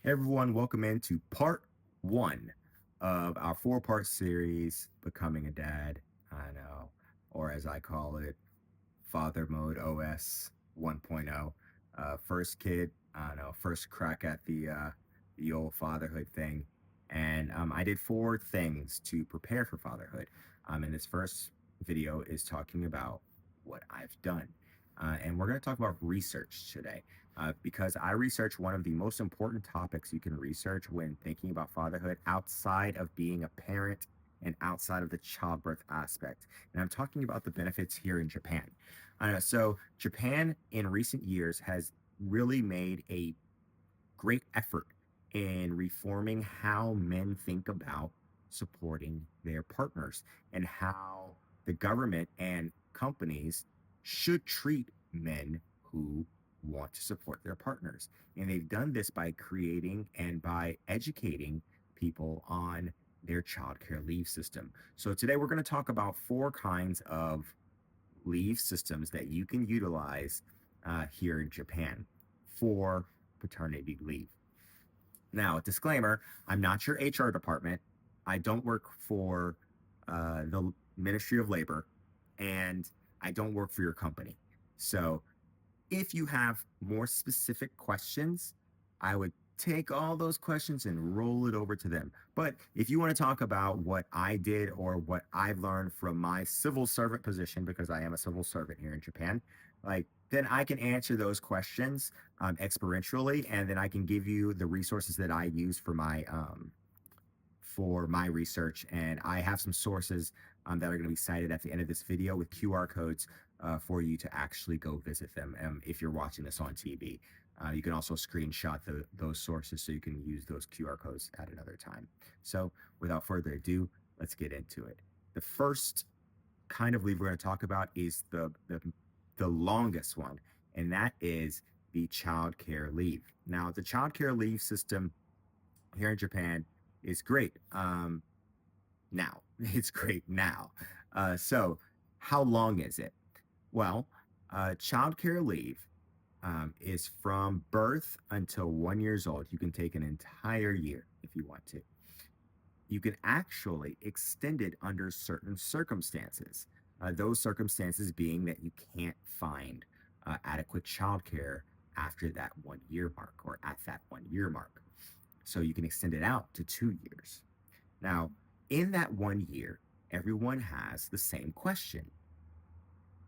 Hey everyone, welcome into part one of our four-part series, Becoming a Dad. I know, or as I call it, Father Mode OS 1.0. First kid, I don't know, first crack at the old fatherhood thing. And I did four things to prepare for fatherhood. And this first video is talking about what I've done. And we're going to talk about research today because I research one of the most important topics you can research when thinking about fatherhood outside of being a parent and outside of the childbirth aspect. And I'm talking about the benefits here in Japan. So Japan in recent years has really made a great effort in reforming how men think about supporting their partners and how the government and companies should treat men who want to support their partners. And they've done this by creating and by educating people on their childcare leave system. So today we're going to talk about four kinds of leave systems that you can utilize here in Japan for paternity leave. Now, a disclaimer, I'm not your HR department. I don't work for the Ministry of Labor, and I don't work for your company. So if you have more specific questions, I would take all those questions and roll it over to them. But if you want to talk about what I did or what I've learned from my civil servant position, because I am a civil servant here in Japan, like then I can answer those questions experientially, and then I can give you the resources that I use for my research. And I have some sources that are going to be cited at the end of this video with QR codes for you to actually go visit them if you're watching this on TV. You can also screenshot those sources so you can use those QR codes at another time. So without further ado, let's get into it. The first kind of leave we're going to talk about is the longest one, and that is the child care leave. Now, the child care leave system here in Japan is great. Now it's great now. So how long is it? Well, child care leave is from birth until 1 years old. You can take an entire year if you want to. You can actually extend it under certain circumstances. Those circumstances being that you can't find adequate childcare after that 1 year mark or at that 1 year mark. So you can extend it out to 2 years. Now, in that 1 year, everyone has the same question.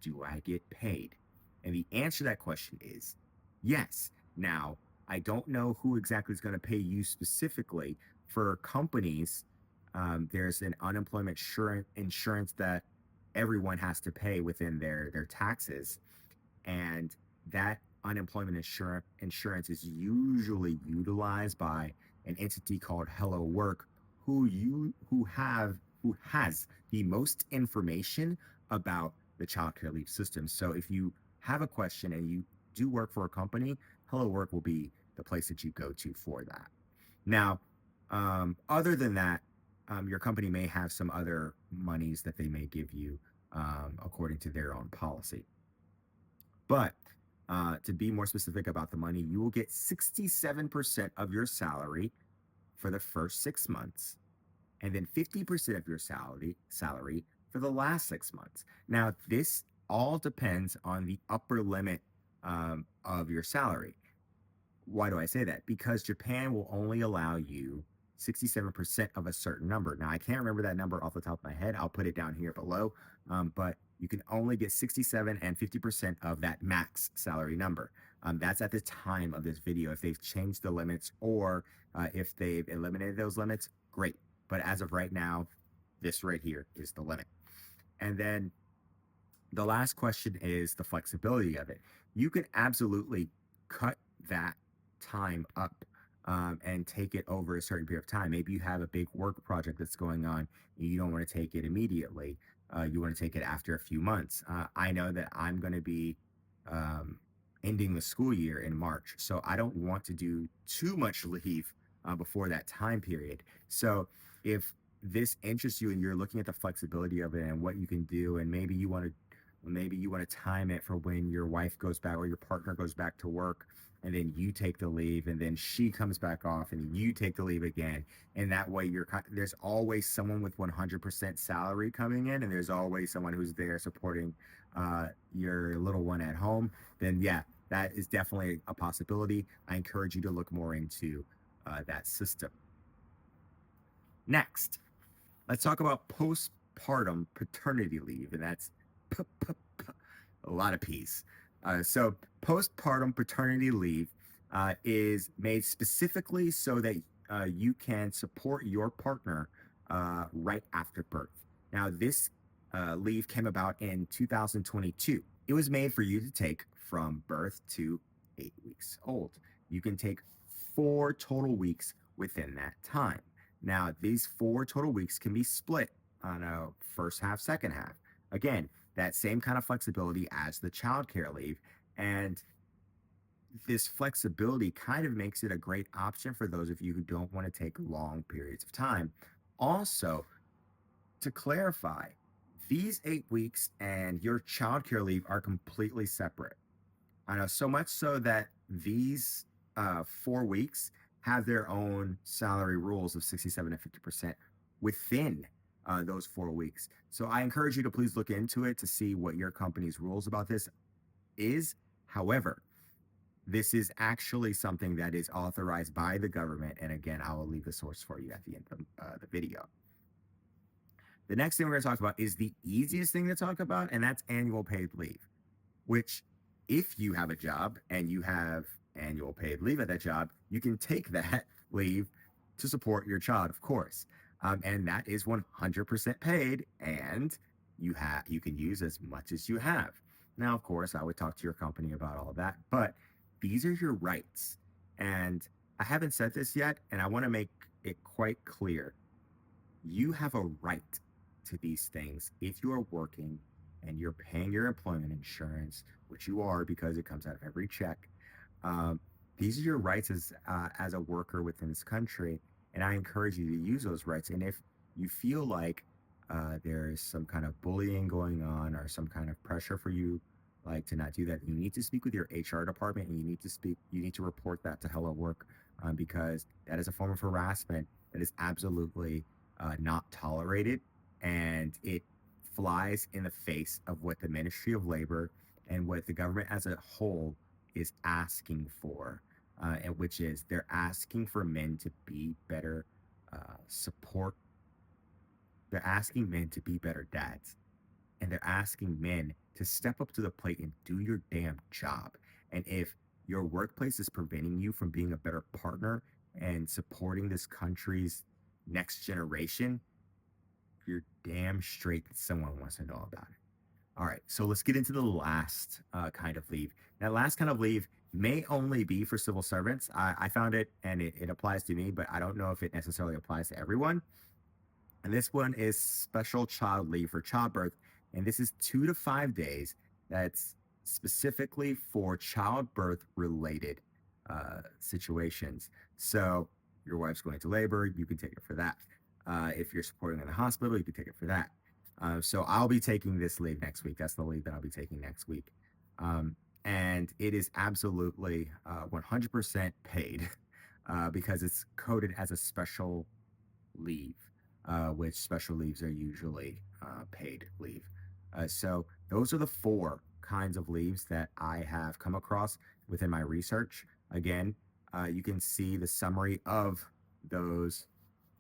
Do I get paid? And the answer to that question is yes. Now, I don't know who exactly is going to pay you specifically. For companies, there's an unemployment insurance that everyone has to pay within their taxes. And that unemployment insurance is usually utilized by an entity called Hello Work, who has the most information about the child care leave system. So if you have a question and you do work for a company, Hello Work will be the place that you go to for that. Now, other than that, your company may have some other monies that they may give you according to their own policy. But to be more specific about the money, you will get 67% of your salary for the first 6 months, and then 50% of your salary for the last 6 months. Now, this all depends on the upper limit of your salary. Why do I say that? Because Japan will only allow you 67% of a certain number. Now, I can't remember that number off the top of my head. I'll put it down here below. But you can only get 67 and 50% of that max salary number. That's at the time of this video. If they've changed the limits or if they've eliminated those limits, great. But as of right now, this right here is the limit. And then the last question is the flexibility of it. You can absolutely cut that time up and take it over a certain period of time. Maybe you have a big work project that's going on and you don't want to take it immediately. You want to take it after a few months. I know that I'm going to be ending the school year in March, so I don't want to do too much leave before that time period. So if this interests you and you're looking at the flexibility of it and what you can do, and maybe you want to Maybe you want to time it for when your wife goes back or your partner goes back to work, and then you take the leave, and then she comes back off, and you take the leave again. And that way, there's always someone with 100% salary coming in, and there's always someone who's there supporting your little one at home. Then, yeah, that is definitely a possibility. I encourage you to look more into that system. Next, let's talk about postpartum paternity leave, and that's a lot of P's. So, postpartum paternity leave is made specifically so that you can support your partner right after birth. Now, this leave came about in 2022. It was made for you to take from birth to 8 weeks old. You can take 4 total weeks within that time. Now, these 4 total weeks can be split on a first half, second half. Again, that same kind of flexibility as the childcare leave. And this flexibility kind of makes it a great option for those of you who don't want to take long periods of time. Also, to clarify, these 8 weeks and your childcare leave are completely separate. I know, so much so that these 4 weeks have their own salary rules of 67 to 50% within those 4 weeks. So I encourage you to please look into it to see what your company's rules about this is. However, this is actually something that is authorized by the government. And again, I will leave the source for you at the end of the video. The next thing we're going to talk about is the easiest thing to talk about, and that's annual paid leave, which, if you have a job and you have annual paid leave at that job, you can take that leave to support your child, of course. And that is 100% paid, and you can use as much as you have. Now, of course, I would talk to your company about all of that, but these are your rights. And I haven't said this yet, and I want to make it quite clear. You have a right to these things if you are working and you're paying your employment insurance, which you are because it comes out of every check. Um, these are your rights as a worker within this country, and I encourage you to use those rights. And if you feel like there is some kind of bullying going on or some kind of pressure for you, like to not do that, you need to speak with your HR department, and you need to report that to Hello Work, because that is a form of harassment that is absolutely not tolerated, and it flies in the face of what the Ministry of Labor and what the government as a whole is asking for, and which is they're asking for men to be better support. They're asking men to be better dads, and they're asking men to step up to the plate and do your damn job. And if your workplace is preventing you from being a better partner and supporting this country's next generation, you're damn straight that someone wants to know about it. All right, so let's get into the last kind of leave. That last kind of leave may only be for civil servants. I found it, and it applies to me, but I don't know if it necessarily applies to everyone. And this one is special child leave for childbirth. And this is 2 to 5 days. That's specifically for childbirth related situations. So your wife's going to labor, you can take it for that. If you're supporting in the hospital, you can take it for that. So I'll be taking this leave next week. That's the leave that I'll be taking next week. And it is absolutely 100% paid because it's coded as a special leave, which special leaves are usually paid leave. So those are the 4 kinds of leaves that I have come across within my research. Again, you can see the summary of those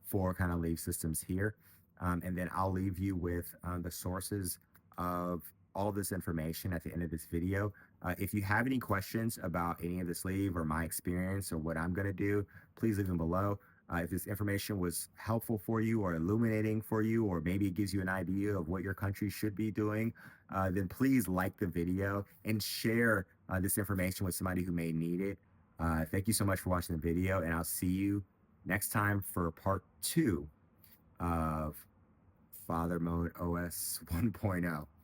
4 kind of leave systems here. And then I'll leave you with the sources of all this information at the end of this video. If you have any questions about any of this leave or my experience or what I'm going to do, please leave them below. If this information was helpful for you or illuminating for you, or maybe it gives you an idea of what your country should be doing, then please like the video and share this information with somebody who may need it. Thank you so much for watching the video, and I'll see you next time for part 2 of Father Mode OS 1.0.